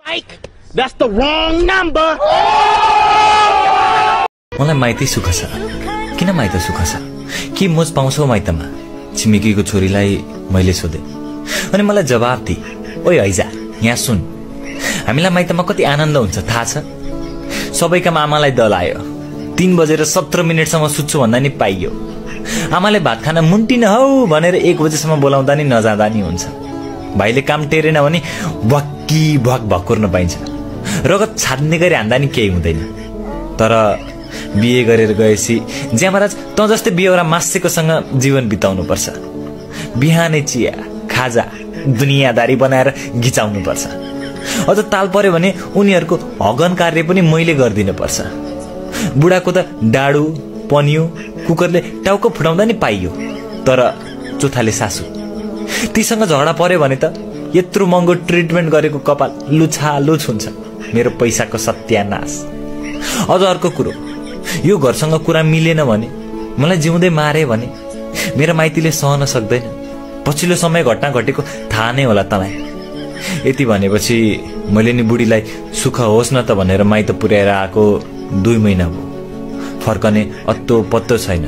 That's the wrong number. मलाई माइती सुख छ। किन माइत सुख छ? के मोज पाउँछौ माइतमा? छिमेकीको छोरीलाई मैले सोधे। अनि मलाई जवाब दिए, ओइ हैजा, यहाँ सुन। हामीलाई माइतमा कति आनन्द हुन्छ थाहा छ? सबैका आमालाई दल आयो। 3 बजेर 17 मिनेटसम्म सुत्छु भन्दा नि पाइयो। आमाले भात खान मुन्टिन हौ भनेर 1 बजेसम्म बोलाउँदा नि नजाँदा नि हुन्छ। भाइले काम टेरेन भने भक्की भक भकुर्न पाइन्छ। रगत छाड्ने गरी हान्दा नि केही हुँदैन। तर बिहे गरेर गएपछि ज्यामराज त जस्तै बिहेरा मासेकोसँग जीवन बिताउनु पर्छ। बिहानै चिया खाजा दुनियादारी बनाएर घिचाउनु पर्छ। अझ ताल पर्यो भने उनीहरूको हगन कार्य पनि मैले गरिदिनु पर्छ। बुढाको त डाडु पनियो कुकरले टाउको फुटाउँदा नि पाइयो। तर चोथाले सासु तीसँग झगडा पर्यो भने त यत्रो महँगो ट्रिटमेन्ट गरेको कपाल लुछालुछ हुन्छ। मेरो पैसाको सत्यानाश। अझ अर्को कुरो, यो घरसँग कुरा मिलेन भने मलाई जिउँदै मारे भने मेरो माइतीले सहन सक्दैन। पछिल्लो समय घटना घटेको थाहा नै होला तँलाई। यति भनेपछि मैले नि बुढीलाई सुख होस् न त भनेर माइत पुर्याएर आएको 2 महिना भयो। फर्कने अत्तो पत्तो छैन।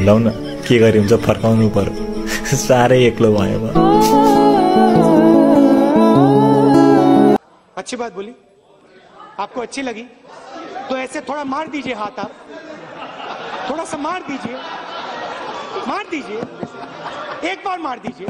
लौ न के गरे हुन्छ, फर्काउनु पर्यो। साह्रै एक्लो भयो। अच्छी बात बोली, आपको अच्छी लगी तो ऐसे थोड़ा मार दीजिए हाथ। आप थोड़ा सा मार दीजिए, मार दीजिए, एक बार मार दीजिए।